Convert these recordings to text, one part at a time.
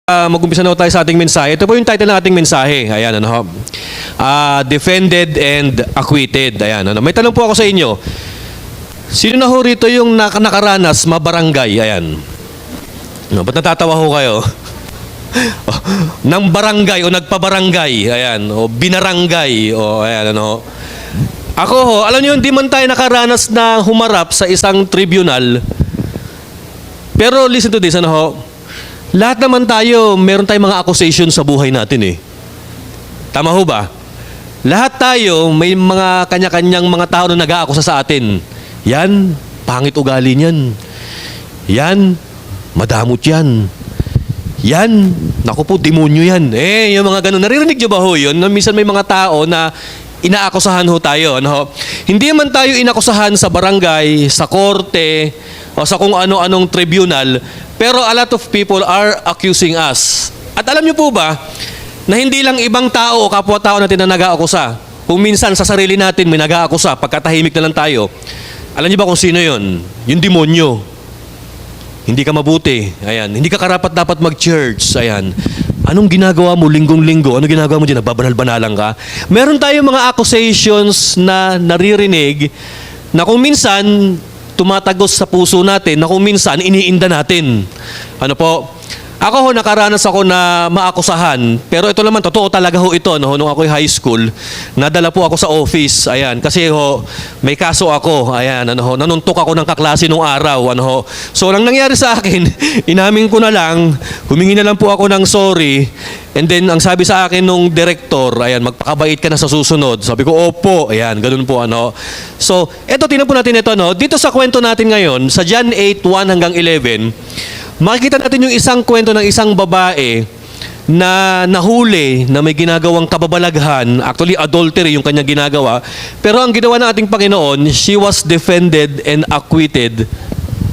Mag-umpisa na tayo sa ating mensahe. Ito po yung title ng ating mensahe. Ayan, ano ho. Defended and acquitted. Ayan, ano. May tanong po ako sa inyo. Sino na ho rito yung nakaranas mabarangay? Ayan. No, ba't natatawa ho kayo? Nang barangay o nagpabarangay. Ayan. O binarangay. O ayan, ano. Ako ho, alam niyo, hindi man tayo nakaranas na humarap sa isang tribunal. Pero listen to this, ano ho. Lahat naman tayo, meron tayong mga accusation sa buhay natin eh. Tama ho ba? Lahat tayo, may mga kanya-kanyang mga tao na nag-aakusa sa atin. Yan, pangit ugali niyan. Yan, madamot yan. Yan, naku po, demonyo yan. Yung mga ganun. Naririnig niyo ba ho yun? Minsan may mga tao na inaakusahan ho tayo. Ano ho? Hindi man tayo inakusahan sa barangay, sa korte, o sa kung ano-anong tribunal, pero a lot of people are accusing us. At alam niyo po ba, na hindi lang ibang tao o kapwa-tao natin na nag-aakusa. Kung minsan sa sarili natin may nag-aakusa, pagkatahimik na lang tayo. Alam niyo ba kung sino yon? Yung demonyo. Hindi ka mabuti. Ayan. Hindi ka karapat dapat mag-church. Ayan. Anong ginagawa mo linggong-linggo? Anong ginagawa mo dyan? Nagbabanal-banalang ka? Meron tayong mga accusations na naririnig na kung minsan tumatagos sa puso natin, na kung minsan iniinda natin. Ano po? Ako ho, nakaranas ako na maakusahan, pero ito naman, totoo talaga ho ito, no? Nung ako'y high school, nadala po ako sa office, ayan, kasi ho, may kaso ako, ayan, ano ho, nanuntok ako ng kaklase nung araw, ano ho. So, lang nangyari sa akin, inamin ko na lang, humingi na lang po ako ng sorry, and then, ang sabi sa akin nung director, ayan, magpakabait ka na sa susunod. Sabi ko, opo, ayan, ganun po, ano. So, eto, tingnan po natin ito, no. Dito sa kwento natin ngayon, sa John 8:1 hanggang 11, makikita natin yung isang kwento ng isang babae na nahuli na may ginagawang kababalaghan, actually adultery yung kanyang ginagawa, pero ang ginawa ng ating Panginoon, she was defended and acquitted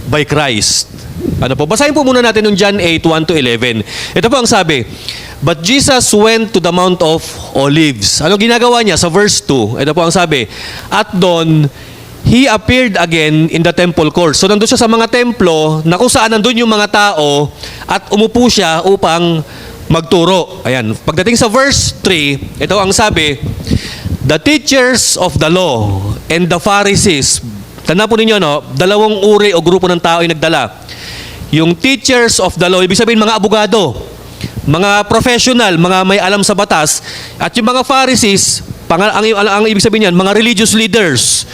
by Christ. Ano po? Basahin po muna natin yung John 8:1 to 11. Ito po ang sabi, "But Jesus went to the Mount of Olives." Ano ginagawa niya? Sa verse 2, ito po ang sabi, "At doon, He appeared again in the temple court." So nandun siya sa mga templo na kung saan nandun yung mga tao at umupo siya upang magturo. Ayan. Pagdating sa verse 3, ito ang sabi, "The teachers of the law and the Pharisees." Tandaan po ninyo, no? Dalawang uri o grupo ng tao ay nagdala. Yung teachers of the law, ibig sabihin mga abogado, mga professional, mga may alam sa batas, at yung mga Pharisees, ang ibig sabihin yan, mga religious leaders.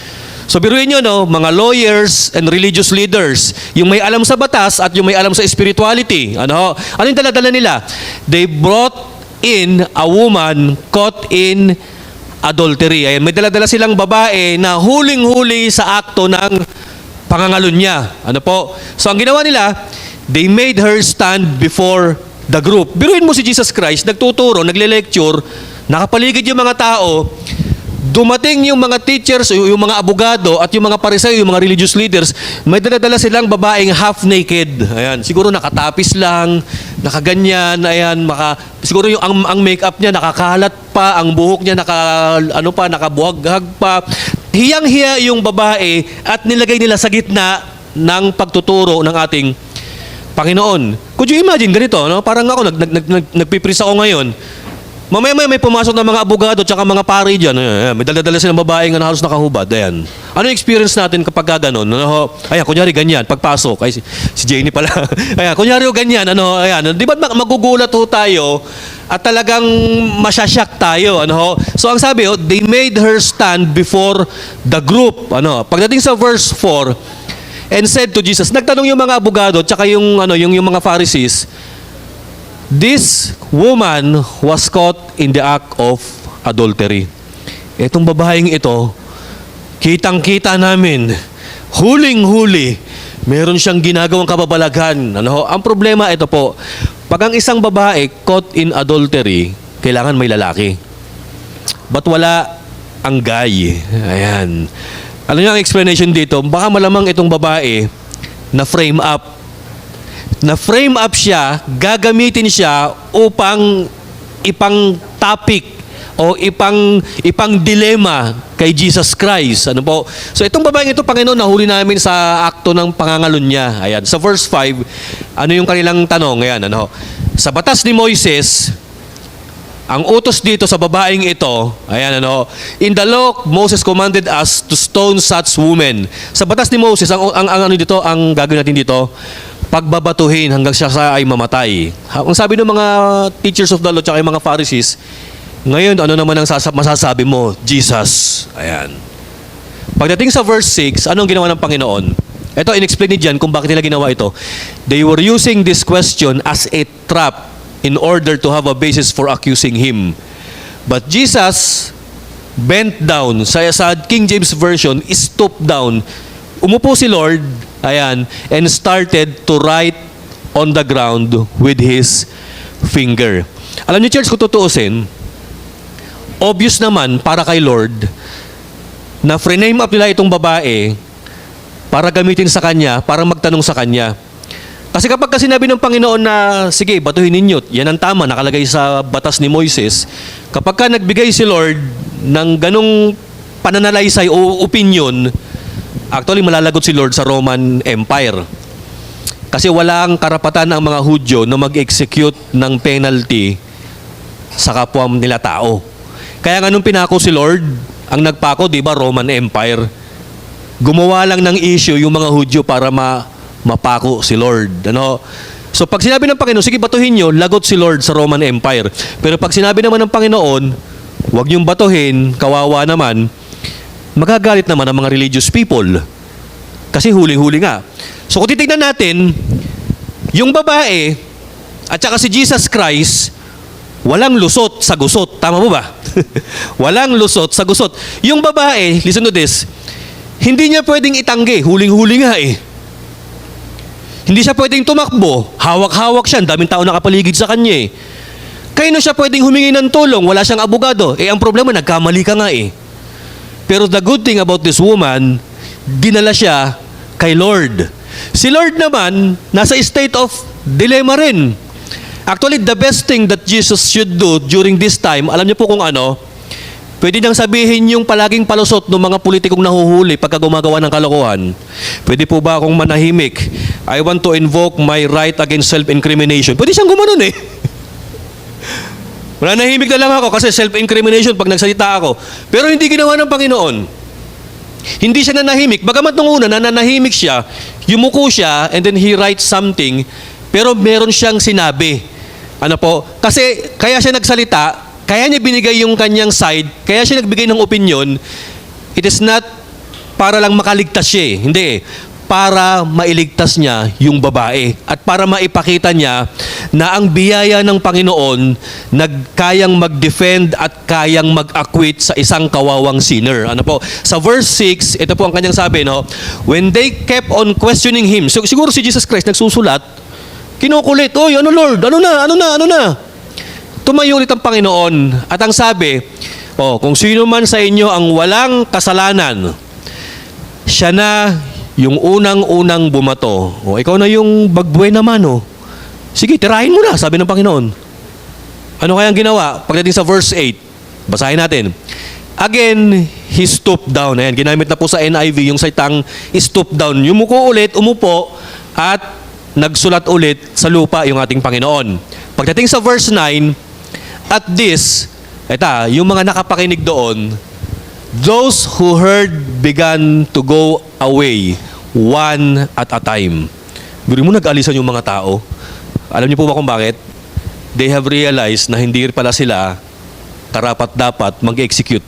So biruin nyo, no, mga lawyers and religious leaders, yung may alam sa batas at yung may alam sa spirituality. Ano yung dala-dala nila? They brought in a woman caught in adultery. Ayan, may dala-dala silang babae na huling-huli sa akto ng pangangalunya. Ano po? So ang ginawa nila, they made her stand before the group. Biruin mo si Jesus Christ, nagtuturo, nagle-lecture, nakapaligid yung mga tao. Dumating yung mga teachers, yung mga abogado at yung mga Pariseo, yung mga religious leaders, may dala-dala silang babaeng half naked. Ayan, siguro nakatapis lang, nakaganyan, ayan, siguro yung ang makeup niya nakakalat pa, ang buhok niya nakabuhaghag pa. Hiyang-hiya yung babae at nilagay nila sa gitna ng pagtuturo ng ating Panginoon. Could you imagine ganito, no? Parang ako nagpipris ako ngayon. Mamaya may pumasok na mga abogado at mga pari dyan. Ayan, may dala-dala silang babaeng na halos nakahubad. Ayan. Ano yung experience natin kapag gano'n? Ayan, kunyari ganyan, pagpasok. Ay, si Jenny pala. Ayan, kunyari ganyan. Ayan. Di ba magugulat ho tayo at talagang masyasyak tayo. So ang sabi, they made her stand before the group. Pagdating sa verse 4, and said to Jesus, nagtanong yung mga abogado at yung mga Pharisees, "This woman was caught in the act of adultery." Itong babaeng ito, kitang-kita namin, huling-huli, meron siyang ginagawang kababalaghan. Ang problema ito po, pag ang isang babae caught in adultery, kailangan may lalaki. Ba't wala ang guy? Ayan. Alam niyo ang explanation dito, baka malamang itong babae na frame up. Na-frame up siya, gagamitin siya upang ipang topic o ipang dilema kay Jesus Christ. Ano po? So itong babaeng ito, Panginoon, nahuli namin sa akto ng pangangalun niya. Ayan. Sa verse 5, ano yung kanilang tanong? Ayan, ano? Sa batas ni Moises, ang utos dito sa babaeng ito, ayan ano, in the law, Moses commanded us to stone such women. Sa batas ni Moses, ang ano dito, ang gagawin natin dito, pagbabatuhin hanggang siya ay mamatay. Ang sabi ng mga teachers of the law, tsaka yung mga Pharisees, ngayon, ano naman ang masasabi mo? Jesus. Ayan. Pagdating sa verse 6, anong ginawa ng Panginoon? Ito, in-explain ni John kung bakit nila ginawa ito. They were using this question as a trap in order to have a basis for accusing him. But Jesus bent down. Sa King James Version, stooped down. Umupo si Lord, ayan, and started to write on the ground with his finger. Alam niyo, church, kung tutuusin, obvious naman para kay Lord na frame up nila itong babae para gamitin sa kanya, para magtanong sa kanya. Kasi kapag sinabi ng Panginoon na, sige, batuhin ninyo, yan ang tama, nakalagay sa batas ni Moises, kapag ka nagbigay si Lord ng ganong pananalaysay o opinion, actually malalagot si Lord sa Roman Empire. Kasi walang karapatan ang mga Hudyo na mag-execute ng penalty sa kapwa nila tao. Kaya nga nung pinako si Lord, ang nagpako, di ba, Roman Empire, gumawa lang ng issue yung mga Hudyo para mapako si Lord. Ano? So pag sinabi ng Panginoon, sige, batuhin nyo, lagot si Lord sa Roman Empire. Pero pag sinabi naman ng Panginoon, huwag nyong batuhin, kawawa naman, magagalit naman ang mga religious people. Kasi huli-huli nga. So kung titignan natin, yung babae at saka si Jesus Christ, walang lusot sa gusot. Tama mo ba? Walang lusot sa gusot. Yung babae, listen to this, hindi niya pwedeng itanggi. Huling-huli nga eh. Hindi siya pwedeng tumakbo. Hawak-hawak siya. Daming tao nakapaligid sa kanya eh. Kaya na siya pwedeng humingi ng tulong. Wala siyang abogado. Eh ang problema, nagkamali ka nga eh. Pero the good thing about this woman, dinala siya kay Lord. Si Lord naman, nasa state of dilemma rin. Actually, the best thing that Jesus should do during this time, alam niyo po kung ano, pwede nang sabihin yung palaging palusot ng mga politikong nahuhuli pagka gumagawa ng kalokohan. Pwede po ba akong manahimik? I want to invoke my right against self-incrimination. Pwede siyang gumanon eh. Manahimik na lang ako kasi self-incrimination pag nagsalita ako. Pero hindi ginawa ng Panginoon. Hindi siya nanahimik. Bagamat nung una, nanahimik siya, yumuko siya, and then he writes something, pero meron siyang sinabi. Ano po? Kasi kaya siya nagsalita, kaya niya binigay yung kanyang side, kaya siya nagbigay ng opinion, it is not para lang makaligtas siya eh. Hindi eh. Para mailigtas niya yung babae at para maipakita niya na ang biyaya ng Panginoon nagkayang mag-defend at kayang mag-acquit sa isang kawawang sinner. Ano po? Sa verse 6, ito po ang kanyang sabi, no? When they kept on questioning him, so, siguro si Jesus Christ nagsusulat, kinukulit, oy, ano Lord? Ano na? Tumayo ulit ang Panginoon at ang sabi, kung sino man sa inyo ang walang kasalanan, siya na yung unang-unang bumato. Ikaw na yung bagbuhay naman, Sige, tirahin mo na, sabi ng Panginoon. Ano kayang ginawa? Pagdating sa verse 8, basahin natin. Again, he stooped down. Ayan, ginamit na po sa NIV yung salitang stoop down. Yumuko ulit, umupo, at nagsulat ulit sa lupa yung ating Panginoon. Pagdating sa verse 9, at this, yung mga nakapakinig doon, those who heard began to go away, one at a time. Biro mo, nag-alisan yung mga tao. Alam niyo po ba kung bakit? They have realized na hindi pala sila karapat-dapat mag-execute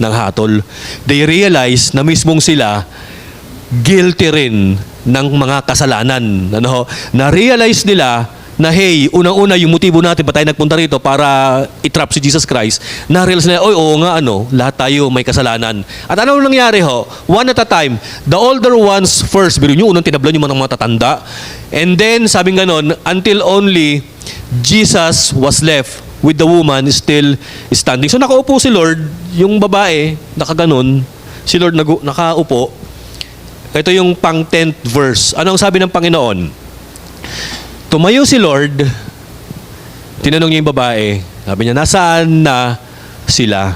ng hatol. They realize na mismong sila guilty rin ng mga kasalanan. Na-realize nila na hey, unang-una yung motibo natin ba tayo nagpunta rito para itrap si Jesus Christ, na-realize nila, oo nga, lahat tayo may kasalanan. At ano nangyari one at a time, the older ones first, biro nyo, unang tinablan yung mga tatanda, and then, sabing ganon, until only Jesus was left with the woman still standing. So nakaupo si Lord, yung babae, nakaganon, si Lord nakaupo. Ito yung pang 10th verse. Ano ang sabi ng Panginoon? Tumayo si Lord, tinanong niya yung babae, sabi niya, nasaan na sila?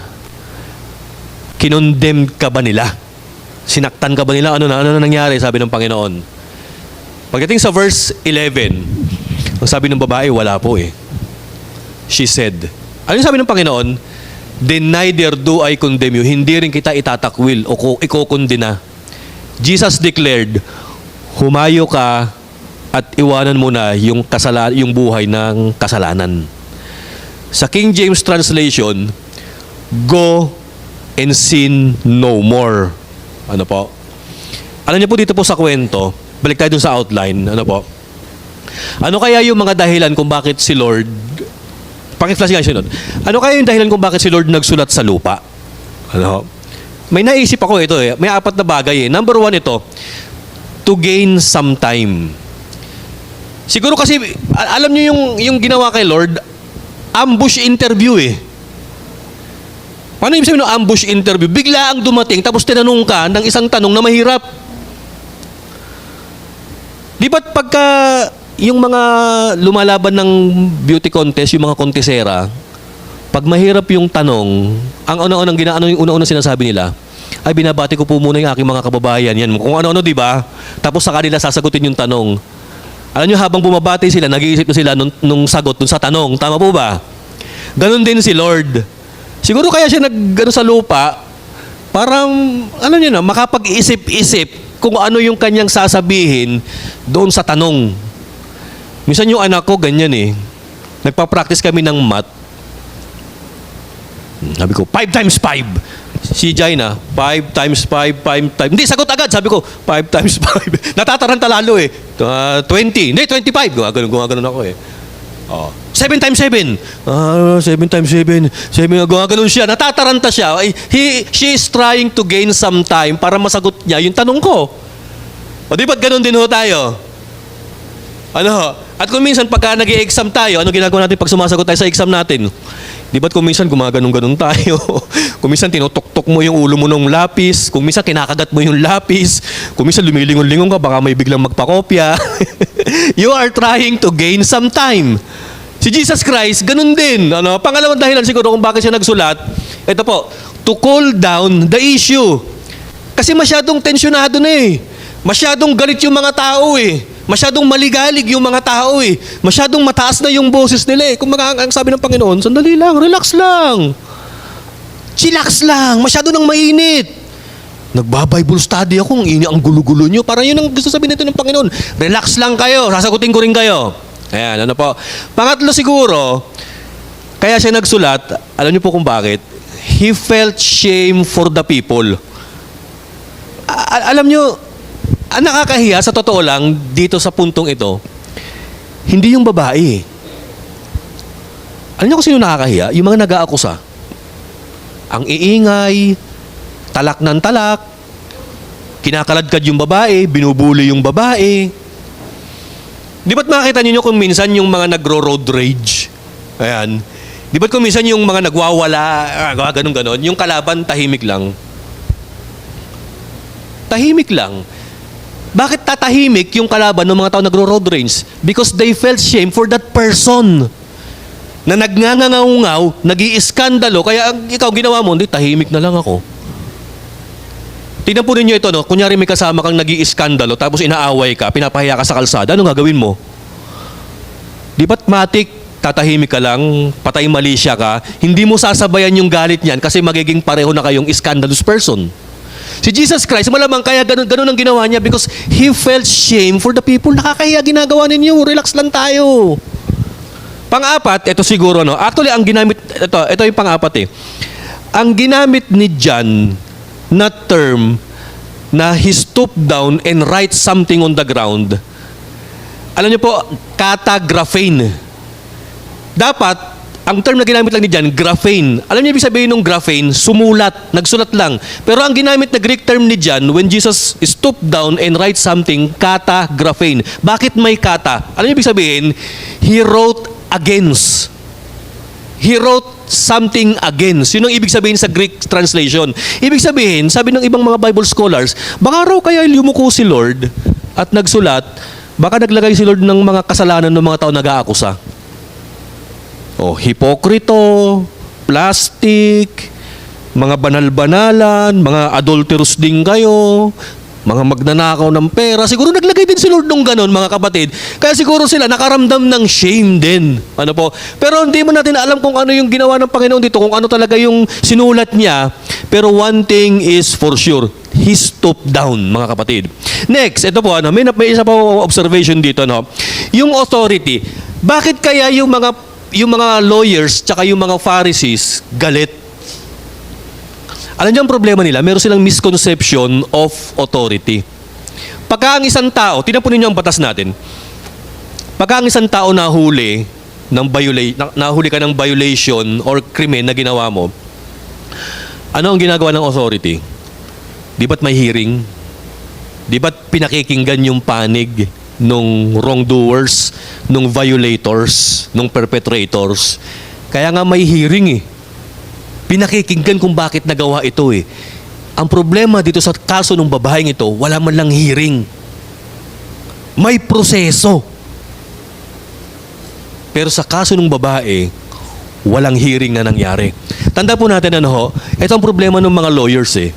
Kinondemn ka ba nila? Sinaktan ka ba nila? Ano na nangyari? Sabi ng Panginoon. Pagdating sa verse 11, Ang sabi ng babae, wala po eh. She said, ano yung sabi ng Panginoon? Then neither do I condemn you. Hindi rin kita itatakwil o ikokondena. Jesus declared, humayo ka at iwanan mo na yung buhay ng kasalanan. Sa King James Translation, go and sin no more. Ano po? Alam niyo po dito po sa kwento, balik tayo dun sa outline, ano po? Ano kaya yung mga dahilan kung bakit si Lord, pakiflash nga siya nun, ano kaya yung dahilan kung bakit si Lord nagsulat sa lupa? Ano? May naisip ako ito eh, may 4 na bagay eh. Number 1 ito, to gain some time. Siguro kasi, alam niyo yung ginawa kay Lord, ambush interview eh. Paano yung sabihin ng ambush interview? Bigla ang dumating, tapos tinanong ka ng isang tanong na mahirap. Di ba't pagka yung mga lumalaban ng beauty contest, yung mga kontesera, pag mahirap yung tanong, ang yung una-unang sinasabi nila, ay binabati ko po muna yung aking mga kababayan. Yan, kung ano-ano, di ba? Tapos sa kanila sasagutin yung tanong. Alam nyo, habang bumabati sila, nag-iisip na sila nung sagot dun sa tanong. Tama po ba? Ganon din si Lord. Siguro kaya siya sa lupa, parang, makapag-isip-isip kung ano yung kanyang sasabihin doon sa tanong. Minsan yung anak ko, ganyan eh. Nagpa-practice kami ng math. Sabi ko, 5 times 5. Si Jaina, 5 times 5, 5 times... Hindi, sagot agad. Sabi ko, 5 times 5. Natataranta lalo eh. 20. Hindi, 25. Gumaganon ako eh. 7 times 7. 7 times 7. 7, gumaganon siya. Natataranta siya. She is trying to gain some time para masagot niya yung tanong ko. O di ba't ganon din ho tayo? Ano? At kung minsan pagka nag-i-exam tayo, ano ginagawa natin pag sumasagot tayo sa exam natin? Di ba't kung minsan gumaganon-ganon tayo? Kung minsan tinutok-tok mo yung ulo mo ng lapis, kung minsan kinakagat mo yung lapis, kung minsan lumilingon-lingon ka, baka may biglang magpakopya. You are trying to gain some time. Si Jesus Christ, ganun din. Pangalawang dahilan siguro kung bakit siya nagsulat, ito po, to cool down the issue. Kasi masyadong tensyonado na eh. Masyadong galit yung mga tao eh. Masyadong maligalig yung mga tao eh. Masyadong mataas na yung boses nila eh. Kung ang sabi ng Panginoon, sandali lang, relax lang. Chillax lang, masyado nang mainit. Nagba-Bible study ako, ang gulo-gulo nyo. Parang yun ang gusto sabihin nito ng Panginoon. Relax lang kayo, sasagutin ko rin kayo. Ayan, ano po. Pangatlo siguro, kaya siya nagsulat, alam niyo po kung bakit? He felt shame for the people. Alam niyo, ang nakakahiya, sa totoo lang, dito sa puntong ito, hindi yung babae. Alam niyo kung sino nakakahiya? Yung mga nag-aakusa. Ang iingay, talak ng talak, kinakaladkad yung babae, binubuli yung babae. Di ba't makakita niyo kung minsan yung mga nagro-road rage? Ayan. Di ba't kung minsan yung mga nagwawala, ganun-ganon, yung kalaban tahimik lang? Tahimik lang. Bakit tatahimik yung kalaban ng mga tao nagro-road rage? Because they felt shame for that person na nagngangangaungaw, nag-iiskandalo, kaya ikaw ginawa mo, hindi, tahimik na lang ako. Tingnan po ninyo ito, no? Kunyari may kasama kang nag-iiskandalo, tapos inaaway ka, pinapahiya ka sa kalsada, ano gagawin mo? Di ba't matik, tatahimik ka lang, patay mali siya ka, hindi mo sasabayan yung galit niyan kasi magiging pareho na kayong scandalous person. Si Jesus Christ, malamang kaya ganun ang ginawa niya because He felt shame for the people. Nakakahiya ginagawa ninyo, relax lang tayo. Pang-apat, ito siguro, no? Actually, ang ginamit, ito yung pang-apat eh. Ang ginamit ni John na term na he stooped down and write something on the ground. Alam niyo po, katagraphane. Dapat, ang term na ginamit lang ni John, graphane. Alam niyo ibig sabihin ng graphane? Sumulat, nagsulat lang. Pero ang ginamit na Greek term ni John, when Jesus stooped down and write something, katagraphane. Bakit may kata? Alam niyo ibig sabihin? He wrote against. He wrote something against. Yun ang ibig sabihin sa Greek translation. Ibig sabihin, sabi ng ibang mga Bible scholars, baka raw kaya yumuko si Lord at nagsulat, baka naglagay si Lord ng mga kasalanan ng mga tao nag-aakusa. Hipokrito, plastic, mga banal-banalan, mga adulterous din kayo, mga magnanakaw ng pera. Siguro naglagay din si Lord nung ganon, mga kapatid. Kaya siguro sila nakaramdam ng shame din. Ano po? Pero hindi mo natin alam kung ano yung ginawa ng Panginoon dito, kung ano talaga yung sinulat niya. Pero one thing is for sure, He stooped down, mga kapatid. Next, ito po, may isa pa observation dito. Yung authority. Bakit kaya yung mga lawyers tsaka yung mga Pharisees galit? Alam niyo ang problema nila? Meron silang misconception of authority. Pagka ang isang tao, tingnan po ninyo ang batas natin. Pagka ang isang tao nahuli ka ng violation or krimen na ginawa mo, ano ang ginagawa ng authority? Di ba't may hearing? Di ba't pinakikinggan yung panig nung wrongdoers, nung violators, nung perpetrators? Kaya nga may hearing eh. Pinakikinggan kung bakit nagawa ito eh. Ang problema dito sa kaso ng babaeng ito, wala man lang hearing. May proseso. Pero sa kaso ng babae, walang hearing na nangyari. Tanda po natin ito ang problema ng mga lawyers eh.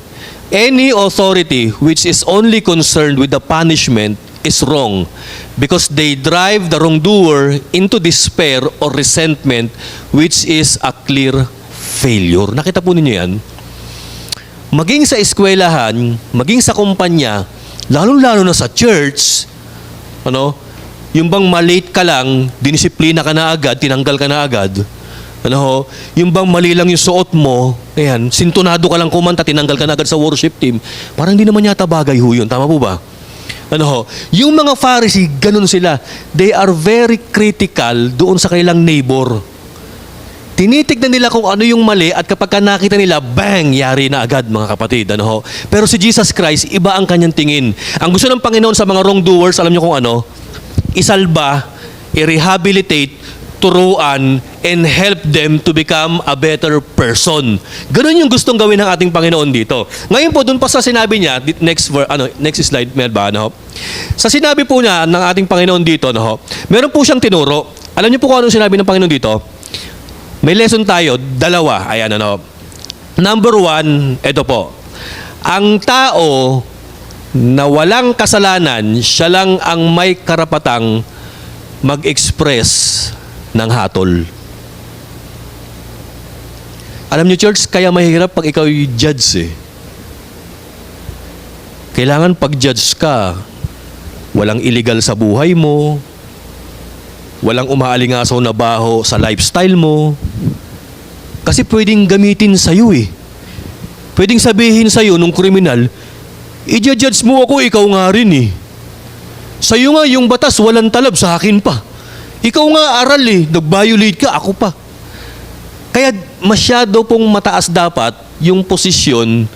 Any authority which is only concerned with the punishment is wrong because they drive the wrongdoer into despair or resentment, which is a clear failure. Nakita po ninyo yan? Maging sa eskwelahan, maging sa kumpanya, lalo-lalo na sa church, yung bang malate ka lang, dinisiplina ka na agad, tinanggal ka na agad. Yung bang mali lang yung suot mo, ayan, sintonado ka lang kumanta, tinanggal ka na agad sa worship team. Parang hindi naman yata bagay ho yun. Tama po ba? Yung mga Pharisee, ganun sila. They are very critical doon sa kanilang neighbor. Tinitignan nila kung ano yung mali at kapag nakita nila, bang, yari na agad, mga kapatid. Pero si Jesus Christ, iba ang kanyang tingin. Ang gusto ng Panginoon sa mga wrongdoers, alam niyo kung ano? Isalba, i-rehabilitate, turuan, and help them to become a better person. Ganun yung gustong gawin ng ating Panginoon dito. Ngayon po, dun pa sa sinabi niya, next slide, Melba, sa sinabi po niya ng ating Panginoon dito, meron po siyang tinuro. Alam niyo po kung anong sinabi ng Panginoon dito? May lesson tayo, dalawa. Ayan, Number 1, ito po. Ang tao na walang kasalanan, siya lang ang may karapatang mag-express ng hatol. Alam niyo, church, kaya mahirap pag ikaw yung judge eh. Kailangan pag judge ka, walang illegal sa buhay mo, walang umaalingasaw na baho sa lifestyle mo. Kasi pwedeng gamitin sa'yo eh. Pwedeng sabihin sa'yo nung kriminal, i-judge mo ako, ikaw nga rin eh. Sa'yo nga yung batas, walang talab, sa akin pa. Ikaw nga aral eh, nag-violate ka, ako pa. Kaya masyado pong mataas dapat yung posisyon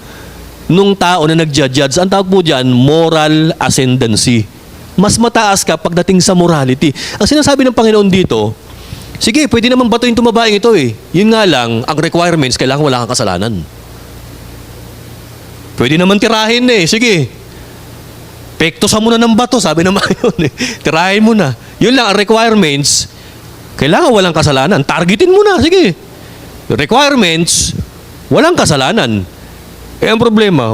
nung tao na nag-judge. Ang tawag po dyan, moral ascendancy. Mas mataas ka pagdating sa morality. Ang sinasabi ng Panginoon dito, sige, pwede naman batuin itong babaeng ito eh. Yun nga lang, ang requirements, kailangan wala kang kasalanan. Pwede naman tirahin eh. Sige, pektosan mo na ng bato, sabi naman yun eh. Tirahin mo na. Yun lang, ang requirements, kailangan walang kasalanan. Targetin mo na, sige. Requirements, walang kasalanan. Ang problema,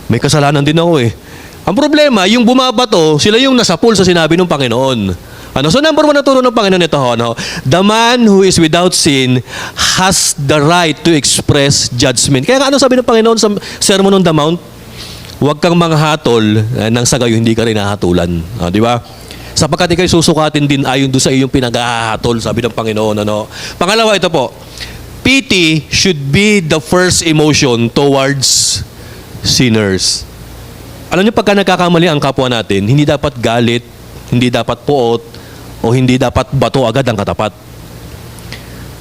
may kasalanan din ako eh. Ang problema, yung bumabato, sila yung nasa pool sa sinabi ng Panginoon. So number 1 na turo ng Panginoon ito, the man who is without sin has the right to express judgment. Kaya nga ano sabi ng Panginoon sa Sermon on the Mount? Huwag kang manghatol nang sa gayo hindi ka rin nahatulan. Di ba? Sapagkat ikay susukatin din ayon doon sa iyong pinaghahatol, sabi ng Panginoon. Pangalawa, ito po. Pity should be the first emotion towards sinners. Alam niyo, pagka nagkakamali ang kapwa natin, hindi dapat galit, hindi dapat puot, o hindi dapat bato agad ang katapat.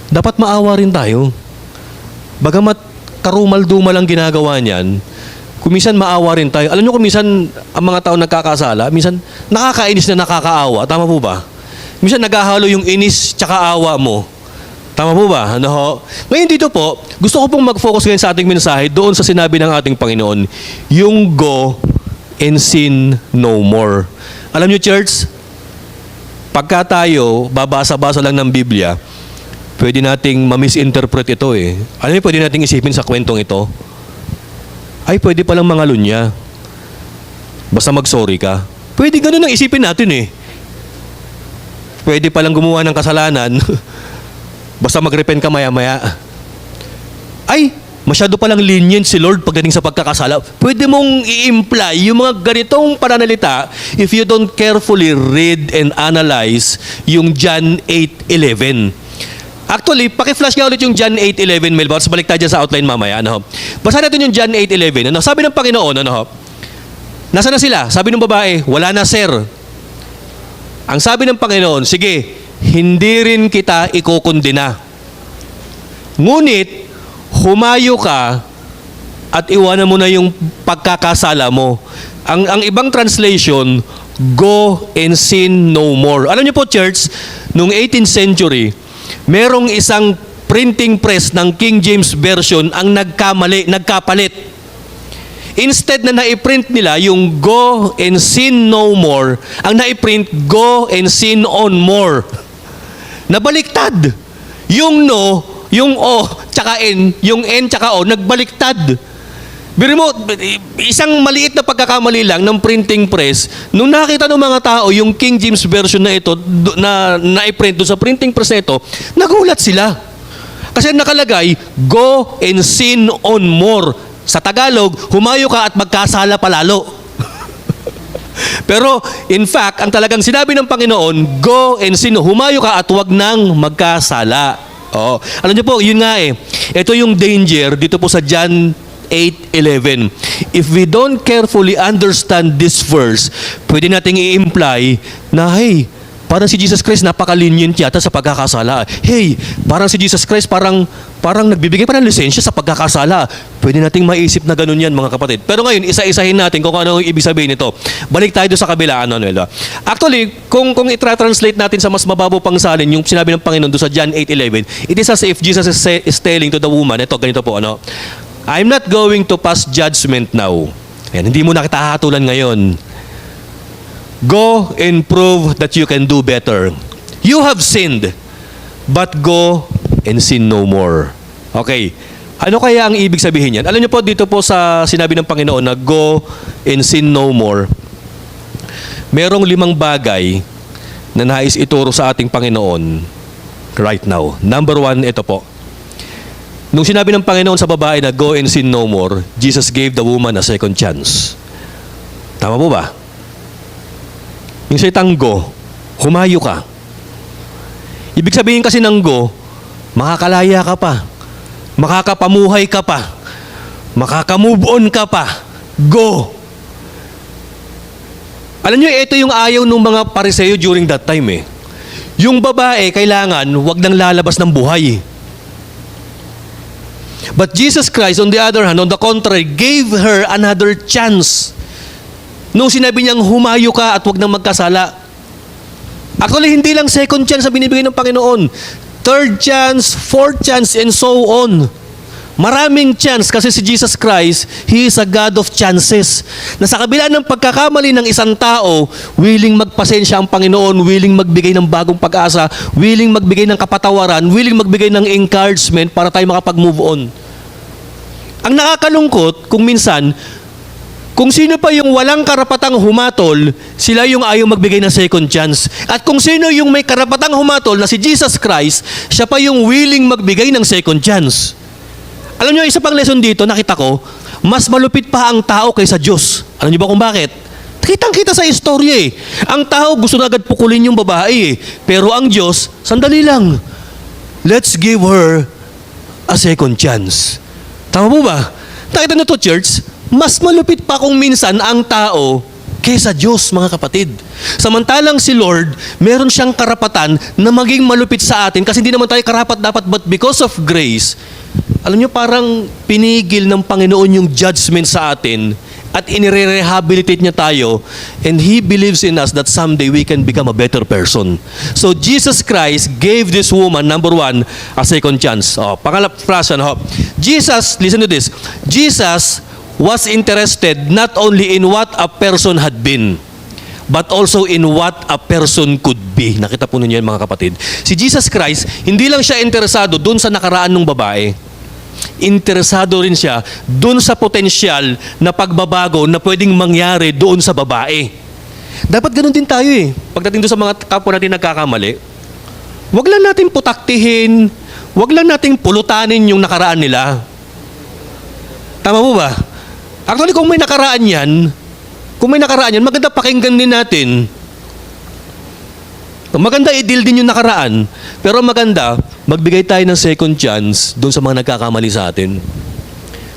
Dapat maawa rin tayo. Bagamat karumal-dumal ang ginagawa niyan, kuminsan maawa rin tayo. Alam niyo, kuminsan ang mga tao nagkakasala, minsan nakakainis na nakakaawa. Tama po ba? Minsan naghahalo yung inis tsaka awa mo. Tama po ba? Ngayon dito po, gusto ko pong mag-focus ngayon sa ating mensahe doon sa sinabi ng ating Panginoon, yung go and sin no more. Alam niyo, church, pagka tayo babasa-basa lang ng Biblia, pwede nating ma-misinterpret ito eh. Alam niyo, pwede nating isipin sa kwentong ito. ay pwede palang mangalunya. Basta mag-sorry ka. Pwede ganun ang isipin natin eh. Pwede palang gumawa ng kasalanan. Basta mag-repent ka maya-maya. Ay, masyado palang lenient si Lord pagdating sa pagkakasala. Pwede mong i-imply yung mga ganitong pananalita if you don't carefully read and analyze yung John 8:11. Actually, paki-flash nga ulit yung John 8:11, Melba. Balik tayo dyan sa outline mamaya. Ano? Basa natin yung John 8:11. Ano? Sabi ng Panginoon, ano? Nasaan na sila? Sabi ng babae, wala na, sir. Ang sabi ng Panginoon, sige, hindi rin kita ikukundina. Ngunit, humayo ka at iwanan mo na yung pagkakasala mo. Ang ibang translation, go and sin no more. Alam niyo po, church, noong 18th century, merong isang printing press ng King James Version ang nagkapalit. Instead na naiprint nila yung go and sin no more, ang naiprint go and sin on more. Nabaliktad. Yung no, yung o, tsaka n, yung n tsaka o, nagbaliktad. Biro mo, isang maliit na pagkakamali lang ng printing press, nung nakita ng mga tao yung King James Version na ito, na naiprint doon sa printing press na ito, nagulat sila. Kasi nakalagay, go and sin on more. Sa Tagalog, humayo ka at magkasala palalo. Pero, in fact, ang talagang sinabi ng Panginoon, go and sin, humayo ka at huwag nang magkasala. Oo. Alam niyo po, yun nga eh. Ito yung danger dito po sa John 8:11. If we don't carefully understand this verse, pwede nating i-imply na, hey, parang si Jesus Christ napaka-lenient yata sa pagkakasala. Hey, parang si Jesus Christ parang nagbibigay pa ng lisensya sa pagkakasala. Pwede nating maisip na ganun yan, mga kapatid. Pero ngayon, isa-isahin natin kung ano yung ibig sabihin nito. Balik tayo sa kabila. Actually, kung i-translate natin sa mas mababaw pang salin, yung sinabi ng Panginoon doon sa John 8:11, it is as if Jesus is telling to the woman, ito, ganito po, I'm not going to pass judgment now. Ayan, hindi mo na kita hahatulan ngayon. Go and prove that you can do better. You have sinned, but go and sin no more. Okay. Ano kaya ang ibig sabihin yan? Alam niyo po, dito po sa sinabi ng Panginoon na go and sin no more, merong 5 bagay na nais ituro sa ating Panginoon right now. Number 1, ito po. Nung sinabi ng Panginoon sa babae na go and sin no more, Jesus gave the woman a second chance. Tama po ba? Yung salitang go, humayo ka. Ibig sabihin kasi ng go, makakalaya ka pa, makakapamuhay ka pa, makakamove on ka pa. Go! Alam nyo, ito yung ayaw ng mga Pariseo during that time eh. Yung babae, kailangan wag nang lalabas ng buhay. But Jesus Christ, on the other hand, on the contrary, gave her another chance. Nung sinabi niyang humayo ka at huwag nang magkasala. Actually, hindi lang second chance ang binibigay ng Panginoon. Third chance, fourth chance, and so on. Maraming chance kasi si Jesus Christ, He is a God of chances. Na sa kabila ng pagkakamali ng isang tao, willing magpasensya ang Panginoon, willing magbigay ng bagong pag-asa, willing magbigay ng kapatawaran, willing magbigay ng encouragement para tayo makapag-move on. Ang nakakalungkot, kung minsan, kung sino pa yung walang karapatang humatol, sila yung ayaw magbigay ng second chance. At kung sino yung may karapatang humatol na si Jesus Christ, siya pa yung willing magbigay ng second chance. Alam niyo, isa pang lesson dito, nakita ko, mas malupit pa ang tao kaysa Diyos. Alam niyo ba kung bakit? Kitang-kita sa istorya eh. Ang tao gusto na agad pukulin yung babae eh. Pero ang Diyos, sandali lang. Let's give her a second chance. Tama po ba? Nakita niyo to, church? Mas malupit pa kung minsan ang tao kaysa Diyos, mga kapatid. Samantalang si Lord, meron siyang karapatan na maging malupit sa atin kasi hindi naman tayo karapat dapat, but because of grace, alam niyo, parang pinigil ng Panginoon yung judgment sa atin at inire-rehabilitate niya tayo, and He believes in us that someday we can become a better person. So Jesus Christ gave this woman, number 1, a second chance. Pangalap phrase, Jesus, listen to this, Jesus was interested not only in what a person had been, but also in what a person could be. Nakita po ninyo yan, mga kapatid. Si Jesus Christ, hindi lang siya interesado dun sa nakaraan ng babae. interesado rin siya doon sa potensyal na pagbabago na pwedeng mangyari doon sa babae. Dapat ganun din tayo eh. Pagdating doon sa mga kapwa natin nagkakamali, wag lang natin putaktihin, wag lang natin pulutanin yung nakaraan nila. Tama mo ba? Actually, kung may nakaraan yan, maganda pakinggan din natin. Maganda i-deal din yung nakaraan, pero maganda magbigay tayo ng second chance doon sa mga nagkakamali sa atin.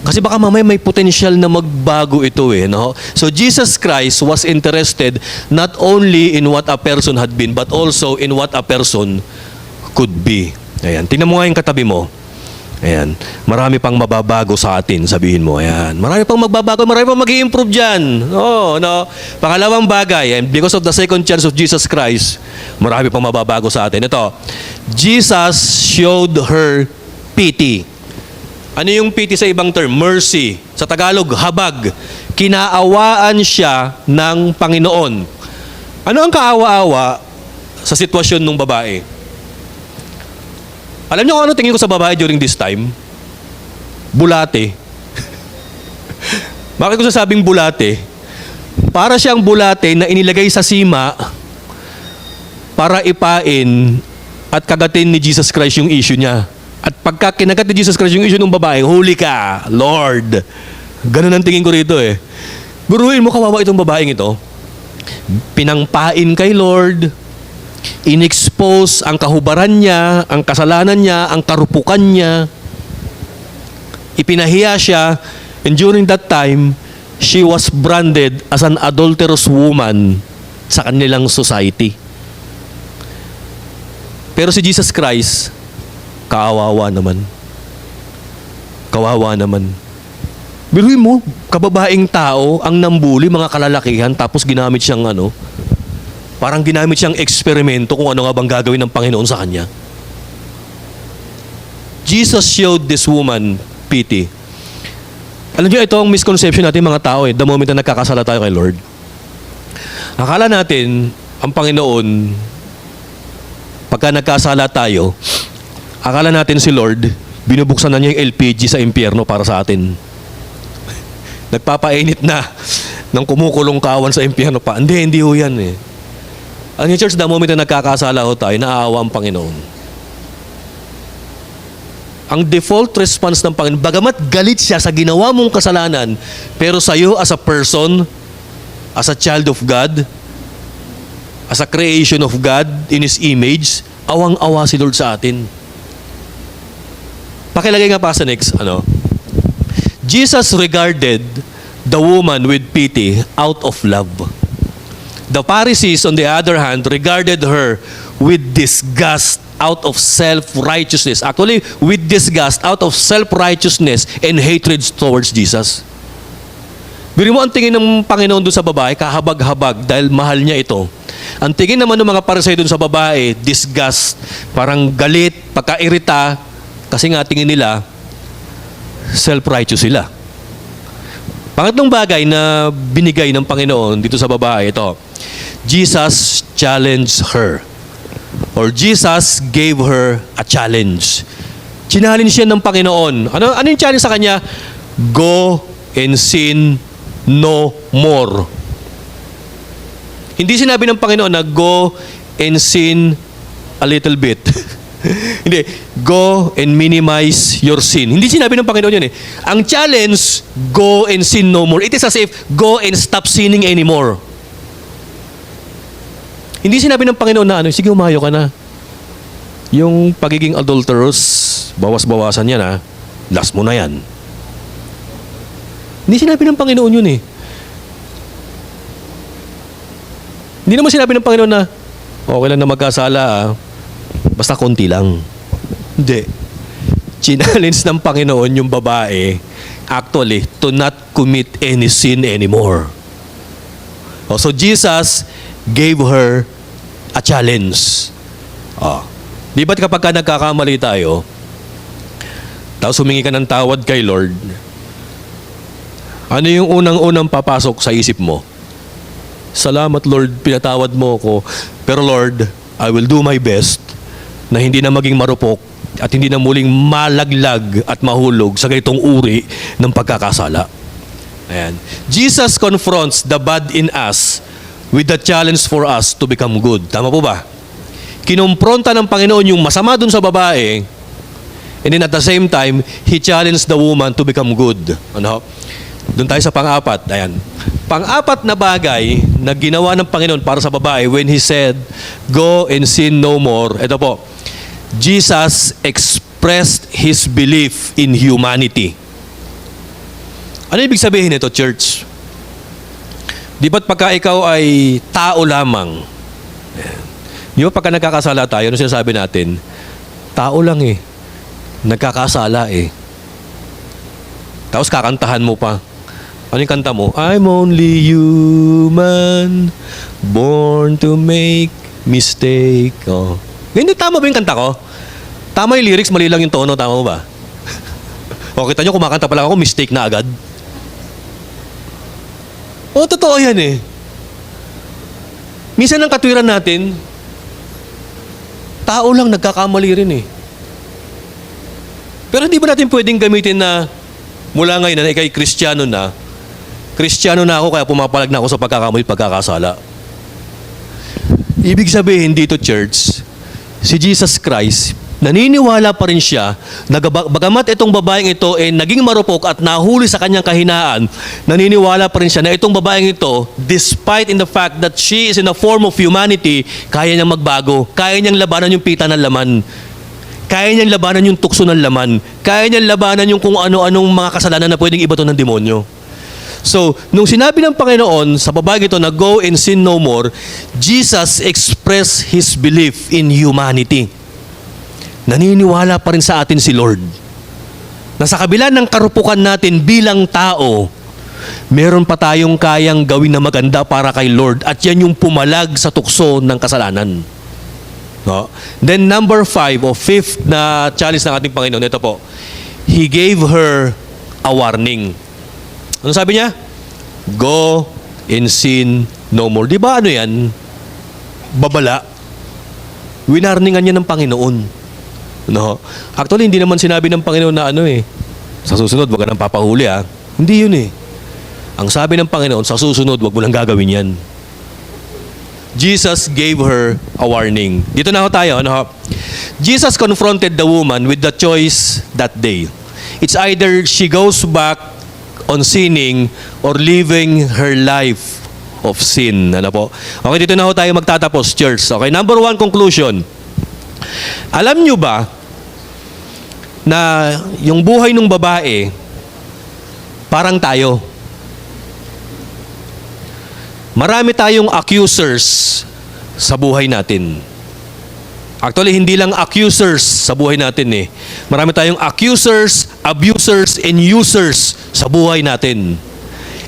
Kasi baka mamaya may potential na magbago ito eh. No? So Jesus Christ was interested not only in what a person had been, but also in what a person could be. Ayan. Tingnan mo nga yung katabi mo. Ayan. Marami pang mababago sa atin, sabihin mo. Ayan. Marami pang magbabago, marami pang mag-i-improve dyan. Oh, no? Pangalawang bagay, and because of the second chance of Jesus Christ, marami pang mababago sa atin. Ito, Jesus showed her pity. Ano yung pity sa ibang term? Mercy. Sa Tagalog, habag. Kinaawaan siya ng Panginoon. Ano ang kaawa-awa sa sitwasyon ng babae? Alam niyo kung ano tingin ko sa babae during this time? Bulate. Bakit ko sasabing bulate? Para siyang bulate na inilagay sa sima para ipain at kagatin ni Jesus Christ yung issue niya. At pagka kinagat ni Jesus Christ yung issue ng babae, huli ka, Lord. Ganun ang tingin ko rito eh. Buruin mo, kawawa itong babaeng ito. Pinangpain kay Lord, inexpose ang kahubaran niya, ang kasalanan niya, ang karupukan niya. Ipinahiya siya, and during that time, she was branded as an adulterous woman sa kanilang society. Pero si Jesus Christ, kawawa naman. Kawawa naman. Biruin mo, kababaeng tao ang nambuli mga kalalakihan tapos ginamit siyang parang ginamit siyang eksperimento kung ano nga bang gagawin ng Panginoon sa kanya. Jesus showed this woman pity. Alam niyo, ito ang misconception natin mga tao the moment na nagkakasala tayo kay Lord. Akala natin, ang Panginoon, pagka nagkasala tayo, akala natin si Lord, binubuksan na niya yung LPG sa impyerno para sa atin. Nagpapainit na ng kumukulong kawan sa impyerno pa. Hindi ho yan eh. Ang church, the moment na nagkakasala ho tayo, naaawa ang Panginoon. Ang default response ng Panginoon, bagamat galit siya sa ginawa mong kasalanan, pero sa iyo as a person, as a child of God, as a creation of God in His image, awang-awa si Lord sa atin. Pakilagay nga pa sa next, Jesus regarded the woman with pity out of love. The Pharisees, on the other hand, regarded her with disgust out of self-righteousness. Actually, with disgust out of self-righteousness and hatred towards Jesus. Biro mo ang tingin ng Panginoon doon sa babae, kahabag-habag dahil mahal niya ito. Ang tingin naman ng mga Pariseo doon sa babae, disgust, parang galit, pagkairita, kasi nga tingin nila, self-righteous sila. Pangatlong bagay na binigay ng Panginoon dito sa babae, ito. Jesus challenged her. Or Jesus gave her a challenge. Challenge siya ng Panginoon. Ano yung challenge sa kanya? Go and sin no more. Hindi sinabi ng Panginoon na go and sin a little bit. Hindi. Go and minimize your sin. Hindi sinabi ng Panginoon yun eh. Ang challenge, go and sin no more. It is as if, go and stop sinning anymore. Hindi sinabi ng Panginoon na sige, umayo ka na. Yung pagiging adulterous, bawas-bawasan yan ha. Last mo na yan. Hindi sinabi ng Panginoon yun eh. Hindi naman sinabi ng Panginoon na okay lang na magkasala basta konti lang. Hindi. Challenge ng Panginoon yung babae actually to not commit any sin anymore. So Jesus gave her a challenge. Di ba't kapag ka nagkakamali tayo, tapos humingi ka ng tawad kay Lord, ano yung unang-unang papasok sa isip mo? Salamat Lord, pinatawad mo ako. Pero Lord, I will do my best na hindi na maging marupok at hindi na muling malaglag at mahulog sa ganitong uri ng pagkakasala. Ayan. Jesus confronts the bad in us with the challenge for us to become good. Tama po ba? Kinumpronta ng Panginoon yung masama dun sa babae, and then at the same time, He challenged the woman to become good. Ano? Doon tayo sa pang-apat. Ayan. Pang-apat na bagay na ginawa ng Panginoon para sa babae when He said, "Go and sin no more." Ito po, Jesus expressed His belief in humanity. Ano ibig sabihin nito, church? Di ba't pagka ikaw ay tao lamang? Di ba pagka nagkakasala tayo, ano sinasabi natin? Tao lang eh. Nagkakasala eh. Tapos kakantahan mo pa. Ano yung kanta mo? I'm only human, born to make mistake. Oh. Hindi, tama ba yung kanta ko? Tama yung lyrics, mali lang yung tono. Tama mo ba? O, kita nyo, kumakanta pa lang ako, mistake na agad. O, totoo yan eh. Minsan ang katwiran natin, tao lang nagkakamali rin eh. Pero hindi ba natin pwedeng gamitin na mula ngayon na ikay Kristiyano na ako kaya pumapalag na ako sa pagkakamali at pagkakasala? Ibig sabihin dito, church, si Jesus Christ, naniniwala pa rin siya na bagamat itong babaeng ito ay naging marupok at nahuli sa kanyang kahinaan, naniniwala pa rin siya na itong babaeng ito, despite in the fact that she is in a form of humanity, kaya niyang magbago, kaya niyang labanan yung pita ng laman, kaya niyang labanan yung tukso ng laman, kaya niyang labanan yung kung ano-anong mga kasalanan na pwedeng ibato ng demonyo. So, nung sinabi ng Panginoon sa babaeng ito na go and sin no more, Jesus expressed His belief in humanity. Naniniwala pa rin sa atin si Lord na sa kabila ng karupukan natin bilang tao, meron pa tayong kayang gawin na maganda para kay Lord, at yan yung pumalag sa tukso ng kasalanan. No? Then number 5 o 5th na challenge ng ating Panginoon, ito po, He gave her a warning. Ano sabi niya? Go and sin no more. Di ba ano yan? Babala. Winarningan niya ng Panginoon. No? Actually, hindi naman sinabi ng Panginoon na ano eh, sa susunod, wag ka nang papahuli ah. Hindi yun eh. Ang sabi ng Panginoon, sa susunod, wag mo nang gagawin yan. Jesus gave her a warning. Dito na ho tayo. Ano ho? Jesus confronted the woman with the choice that day. It's either she goes back on sinning or living her life of sin. Ano po? Okay, dito na ho tayo magtatapos, church. Okay, number 1 conclusion. Alam nyo ba na yung buhay ng babae parang tayo? Marami tayong accusers sa buhay natin. Actually, hindi lang accusers sa buhay natin eh. Marami tayong accusers, abusers, and users sa buhay natin.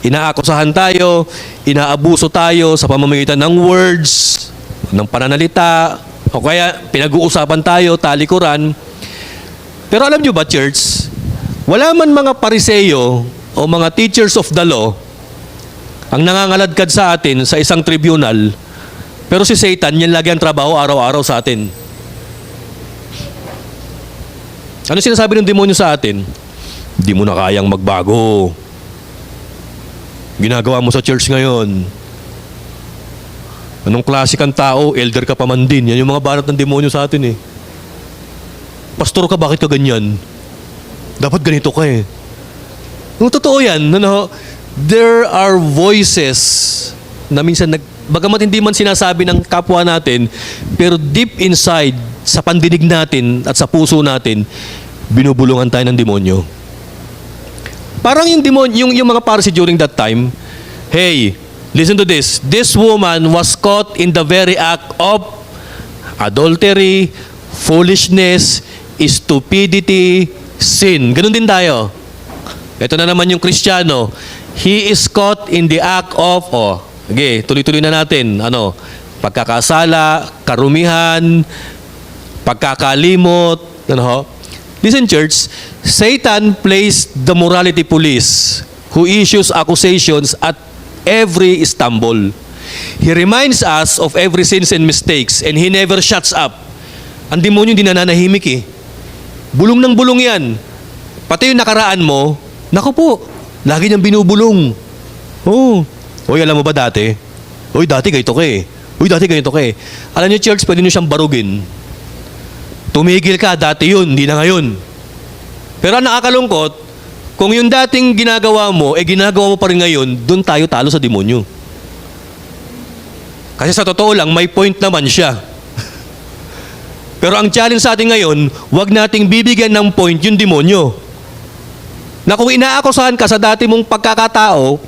Inaakusahan tayo, inaabuso tayo sa pamamagitan ng words, ng pananalita, o kaya pinag-uusapan tayo, talikuran. Pero alam nyo ba, church, wala man mga pariseyo o mga teachers of the law ang nangangaladkad sa atin sa isang tribunal, pero si Satan, yan lagi ang trabaho araw-araw sa atin. Ano sinasabi ng demonyo sa atin? Hindi mo na kayang magbago. Ginagawa mo sa church ngayon. Anong klase kang tao? Elder ka pa man din. Yan yung mga banat ng demonyo sa atin eh. Pastor ka, bakit ka ganyan? Dapat ganito ka eh. Yung totoo yan, ano, there are voices na minsan bagamat hindi man sinasabi ng kapwa natin, pero deep inside, sa pandinig natin at sa puso natin, binubulungan tayo ng demonyo. Parang yung demonyo, yung mga Pharisee during that time, hey, listen to this. This woman was caught in the very act of adultery, foolishness, stupidity, sin. Ganun din tayo. Ito na naman yung Kristiyano. He is caught in the act of, okay, tuloy-tuloy na natin. Pagkakasala, karumihan, pagkakalimot. Listen, church, Satan plays the morality police who issues accusations at every stumble. He reminds us of every sins and mistakes, and he never shuts up. Ang demonyo hindi nananahimik eh. Bulong ng bulong yan. Pati yung nakaraan mo, naku po, lagi niyang binubulong. Oo. Uy, alam mo ba dati? Uy, dati ganito ka eh. Uy, dati ganito ka eh. Alam niyo, church, pwede niyo siyang barugin. Tumigil ka, dati yun, hindi na ngayon. Pero ang nakakalungkot, kung yung dating ginagawa mo, ginagawa mo pa rin ngayon, doon tayo talo sa demonyo. Kasi sa totoo lang, may point naman siya. Pero ang challenge sa atin ngayon, huwag nating bibigyan ng point yung demonyo. Na kung inaakusahan ka sa dati mong pagkatao,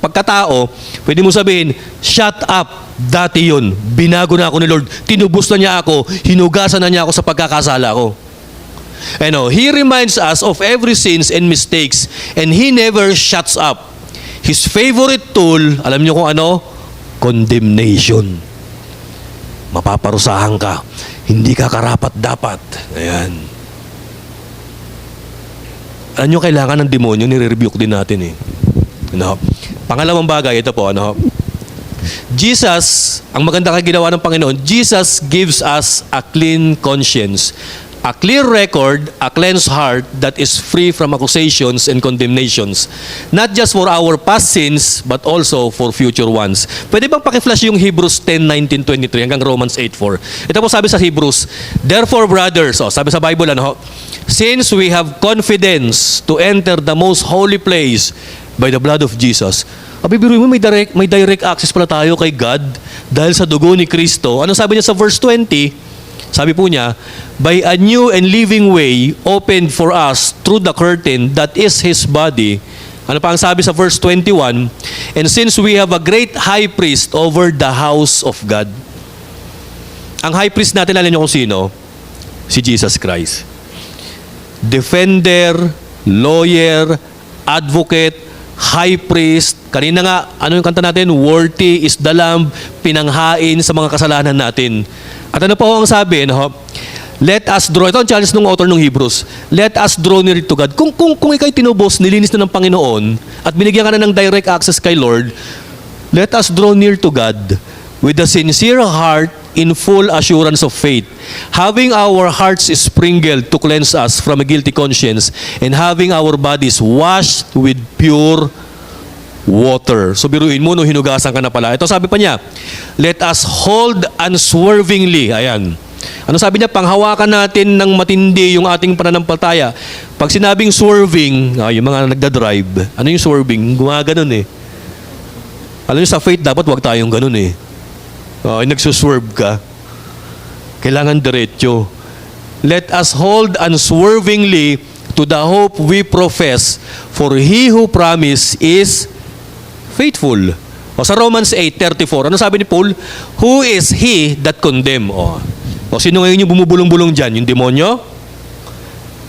pwede mo sabihin, shut up, dati yun. Binago na ako ni Lord. Tinubos na niya ako. Hinugasan na niya ako sa pagkakasala ko. He reminds us of every sins and mistakes and He never shuts up. His favorite tool, alam niyo kung ano? Condemnation. Mapaparusahan ka. Hindi ka karapat-dapat. Ayan. Alam nyo, kailangan ng demonyo, nire-rebuke din natin eh. Pangalawang bagay, ito po, Jesus, ang maganda ginawa ng Panginoon, Jesus gives us a clean conscience, a clear record, a cleansed heart that is free from accusations and condemnations. Not just for our past sins, but also for future ones. Pwede bang paki-flash yung Hebrews 10:19-23 hanggang Romans 8:4? Ito po sabi sa Hebrews, therefore brothers, sabi sa Bible, since we have confidence to enter the most holy place by the blood of Jesus. Biruin mo, may direct access pala tayo kay God dahil sa dugo ni Kristo. Ano sabi niya sa verse 20? Sabi po niya, by a new and living way opened for us through the curtain that is His body. Ano pa ang sabi sa verse 21? And since we have a great high priest over the house of God. Ang high priest natin, alam niyo kung sino? Si Jesus Christ. Defender, lawyer, advocate, high priest. Kanina nga, ano yung kanta natin? Worthy is the Lamb, pinanghain sa mga kasalanan natin. At ano po ang sabi? Let us draw. Ito ang challenge ng author ng Hebrews. Let us draw near to God. Kung ikaw'y tinubos, nilinis na ng Panginoon, at binigyan ka na ng direct access kay Lord, let us draw near to God with a sincere heart in full assurance of faith, having our hearts sprinkled to cleanse us from a guilty conscience, and having our bodies washed with pure water. So biruin mo, hinugasan ka na pala. Ito sabi pa niya, let us hold unswervingly. Ayan. Ano sabi niya? Panghawakan natin ng matindi yung ating pananampalataya. Pag sinabing swerving, yung mga nagdadrive, ano yung swerving? Gumaganon eh. Alam niyo, sa faith, dapat wag tayong ganun eh. Nagsuswerve ka. Kailangan diretso. Let us hold unswervingly to the hope we profess, for He who promised is faithful. Sa Romans 8:34, ano sabi ni Paul? Who is he that condemn? Sino ngayon yung bumubulong-bulong dyan? Yung demonyo?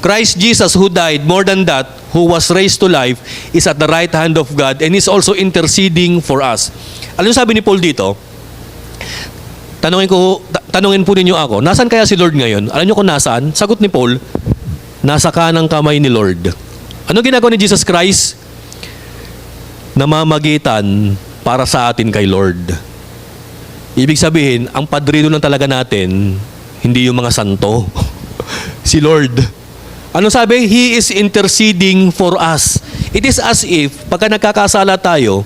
Christ Jesus who died, more than that, who was raised to life, is at the right hand of God and is also interceding for us. Ano sabi ni Paul dito? Tanungin po ninyo ako, nasaan kaya si Lord ngayon? Alam niyo kung nasaan? Sagot ni Paul, nasa kanang kamay ni Lord. Ano ginagawa ni Jesus Christ? Namamagitan para sa atin kay Lord. Ibig sabihin, ang padrino lang talaga natin, hindi yung mga santo. Si Lord. Ano sabi? He is interceding for us. It is as if, pagka nagkakasala tayo,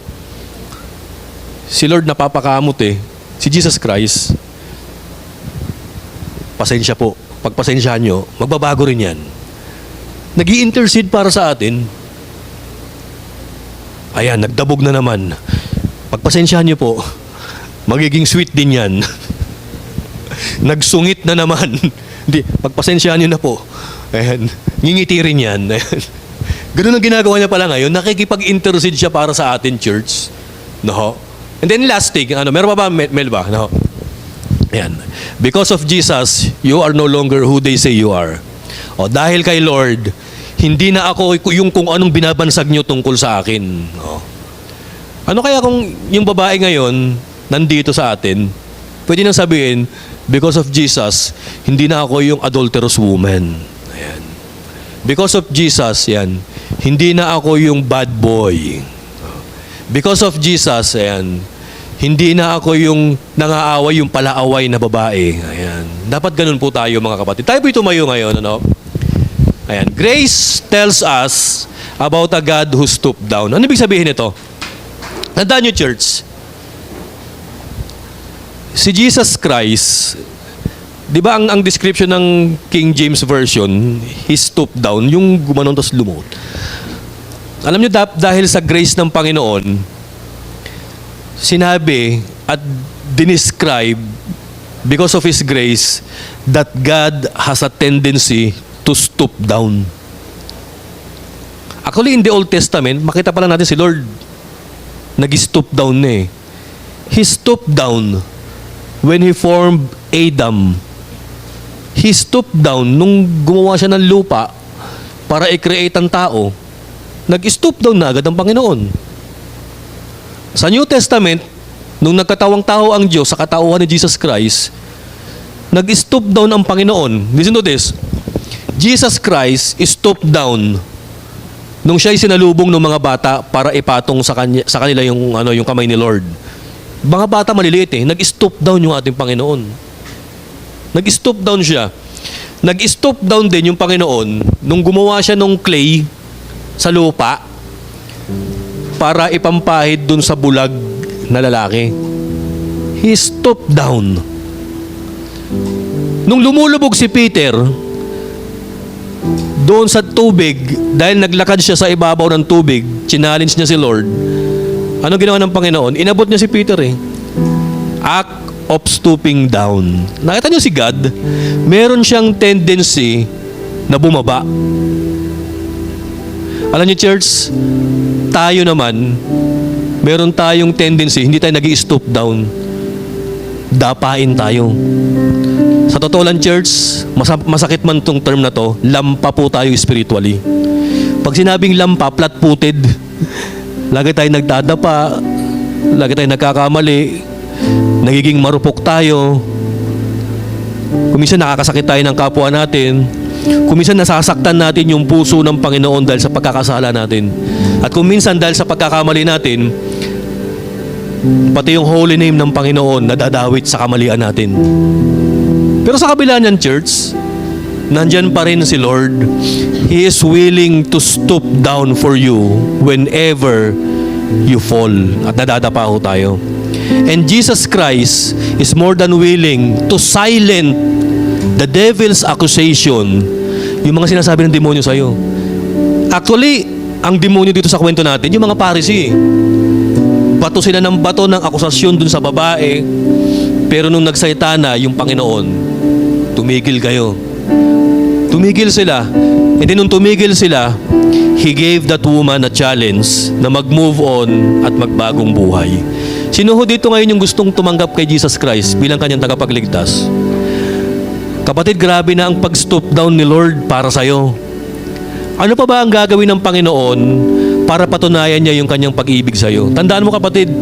si Lord napapakamot eh. Si Jesus Christ, pasensya po. Pagpasensyahan nyo, magbabago rin yan. Nag-i-intercede para sa atin. Ayan, nagdabog na naman. Pagpasensyahan nyo po, magiging sweet din yan. Nagsungit na naman. Hindi, pagpasensyahan nyo na po. Ayan, ngingiti rin yan. Ayan. Ganun ang ginagawa niya pala ngayon. Nakikipag-intercede siya para sa atin, church. No? And then last thing, meron pa ba, Mel ba? No? Ayan. Because of Jesus, you are no longer who they say you are. Dahil kay Lord, hindi na ako yung kung anong binabansag nyo tungkol sa akin. Ano kaya kung yung babae ngayon, nandito sa atin, pwede nang sabihin, because of Jesus, hindi na ako yung adulterous woman. Ayan. Because of Jesus, yan, hindi na ako yung bad boy. Because of Jesus, ayan, hindi na ako yung nangaaway, yung palaaway na babae. Ayan. Dapat ganun po tayo, mga kapatid. Tayo po tumayo ngayon, Ayan. Grace tells us about a God who stooped down. Ano ibig sabihin nito? Tandaan nyo, church. Si Jesus Christ, di ba ang description ng King James Version, he stooped down, yung gumanon tapos lumuhod. Alam nyo, dahil sa grace ng Panginoon, sinabi at dinescribe, because of His grace, that God has a tendency to stoop down. Actually, in the Old Testament, makita pala natin si Lord, nag-stoop down na eh. He stooped down when He formed Adam. He stooped down nung gumawa siya ng lupa para i-create ang tao. Nag-stoop down na agad ang Panginoon. Sa New Testament, nung nagkatawang tao ang Diyos sa katauhan ni Jesus Christ, nag-stoop down ang Panginoon. Listen to this. Jesus Christ stooped down nung siya'y sinalubong ng mga bata para ipatong sa kanila yung kamay ni Lord. Mga bata maliliit eh. Nag-stoop down yung ating Panginoon. Nag-stoop down siya. Nag-stoop down din yung Panginoon nung gumawa siya ng clay sa lupa para ipampahid dun sa bulag na lalaki. He stooped down. Nung lumulubog si Peter doon sa tubig, dahil naglakad siya sa ibabaw ng tubig, challenge niya si Lord. Ano ginawa ng Panginoon? Inabot niya si Peter eh. Act of stooping down. Nakita niyo si God, meron siyang tendency na bumaba. Alam niyo, church, tayo naman, meron tayong tendency, hindi tayo nag-i-stoop down. Dapain tayo. Sa totoo lang, church, masakit man tong term na to, lampa po tayo spiritually. Pag sinabing lampa, flat-footed. Lagi tayo nagdadapa, lagi tayo nagkakamali, nagiging marupok tayo. Kuminsan nakakasakit tayo ng kapwa natin. Kuminsan nasasaktan natin yung puso ng Panginoon dahil sa pagkakasala natin. At kuminsan dahil sa pagkakamali natin, pati yung holy name ng Panginoon nadadawit sa kamalian natin. Pero sa kabila niyan, church, nandyan pa rin si Lord. He is willing to stoop down for you whenever you fall. At nadadapa ho tayo. And Jesus Christ is more than willing to silent the devil's accusation. Yung mga sinasabi ng demonyo sa'yo. Actually, ang demonyo dito sa kwento natin, yung mga Pharisee. Bato sila ng bato ng akusasyon dun sa babae. Pero nung nagsalita na yung Panginoon, tumigil kayo. Tumigil sila. And then nung tumigil sila, He gave that woman a challenge na mag-move on at magbagong buhay. Sino ho dito ngayon yung gustong tumanggap kay Jesus Christ bilang kanyang tagapagligtas? Kapatid, grabe na ang pag-stoop down ni Lord para sa'yo. Ano pa ba ang gagawin ng Panginoon para patunayan niya yung kanyang pag-ibig sa'yo? Tandaan mo, kapatid,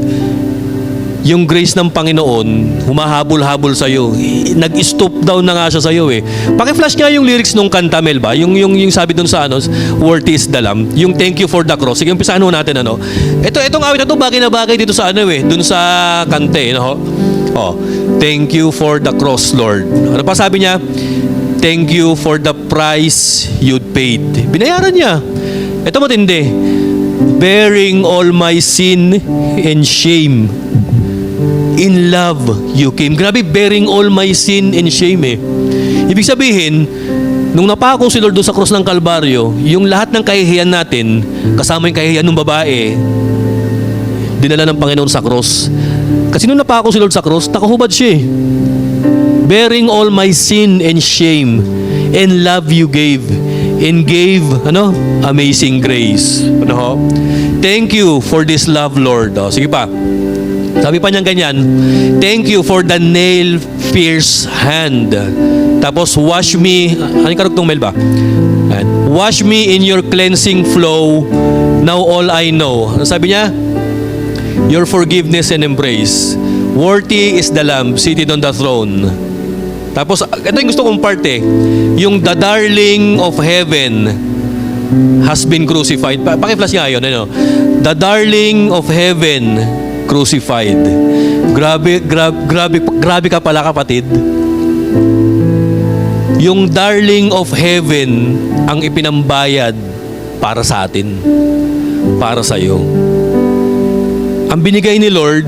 yung grace ng Panginoon, humahabol-habol sa'yo. Nag-stoop down na nga siya sa'yo eh. Paki-flash nga yung lyrics nung kanta, Mel ba? Yung sabi dun sa Worthy is the Lamb. Yung thank you for the cross. Sige, umpisahan ho natin ano. Itong awit na to, bagay na bagay dito sa dun sa kante. Thank you for the cross, Lord. Ano pa sabi niya? Thank you for the price you paid. Binayaran niya. Ito matindi. Bearing all my sin and shame. In love you came. Grabe, bearing all my sin and shame eh. Ibig sabihin, nung napako si Lord doon sa krus ng Kalbaryo, yung lahat ng kahihiyan natin, kasama yung kahihiyan ng babae, dinala ng Panginoon sa krus. Kasi nung napako si Lord sa krus, nakahubad siya eh. Bearing all my sin and shame, and love you gave, and gave, amazing grace. Thank you for this love, Lord. Sige pa. Sabi pa niyan ganyan, thank you for the nail-pierced hand. Tapos, wash me, anong karugtong, Mel ba? Wash me in your cleansing flow, now all I know. Ano sabi niya? Your forgiveness and embrace. Worthy is the Lamb seated on the throne. Tapos, ito yung gusto kong part eh. Yung the darling of heaven has been crucified. Paki-flash nga yun, The darling of heaven crucified. Grabe ka pala, kapatid. yung darling of heaven ang ipinambayad para sa atin, para sa iyo. Ang binigay ni Lord,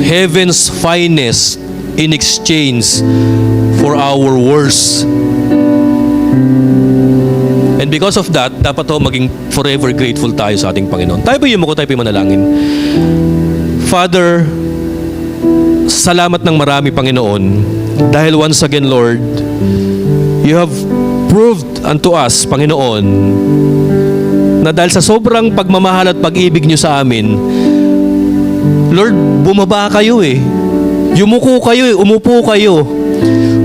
heaven's finest in exchange for our worst. And because of that, dapat maging forever grateful tayo sa ating Panginoon. Tayo po yung tayo po manalangin. Father, salamat ng marami, Panginoon, dahil once again, Lord, you have proved unto us, Panginoon, na dahil sa sobrang pagmamahal at pag-ibig niyo sa amin, Lord, bumaba kayo Yumuko kayo umupo kayo.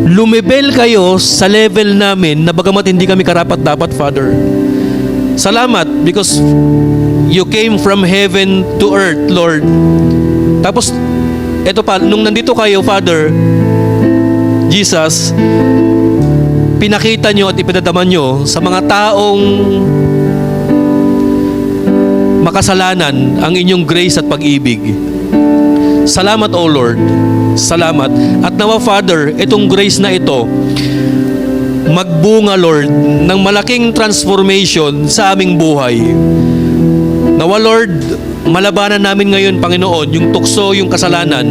Lumibel kayo sa level namin na bagamat hindi kami karapat-dapat, Father. Salamat because you came from heaven to earth, Lord. Tapos, eto pa, nung nandito kayo, Father, Jesus, pinakita nyo at ipinadaman nyo sa mga taong makasalanan ang inyong grace at pag-ibig. Salamat, O Lord. Salamat. At nawa, Father, itong grace na ito magbunga, Lord, ng malaking transformation sa aming buhay. Nawa, Lord, malabanan namin ngayon, Panginoon, yung tukso, yung kasalanan.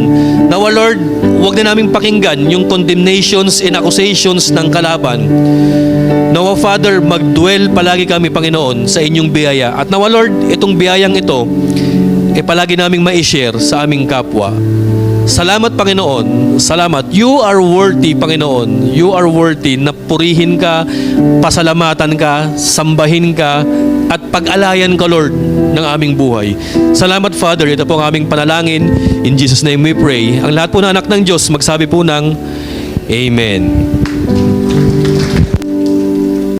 Nawa, Lord, huwag na namin pakinggan yung condemnations and accusations ng kalaban. Nawa, Father, magdwell palagi kami, Panginoon, sa inyong biyaya. At nawa, Lord, itong biyayang ito, palagi naming ma-share sa aming kapwa. Salamat, Panginoon. Salamat. You are worthy, Panginoon. You are worthy na purihin ka, pasalamatan ka, sambahin ka, at pag-alayan ka, Lord, ng aming buhay. Salamat, Father. Ito po ang aming panalangin. In Jesus' name we pray. Ang lahat po ng anak ng Diyos, magsabi po ng Amen.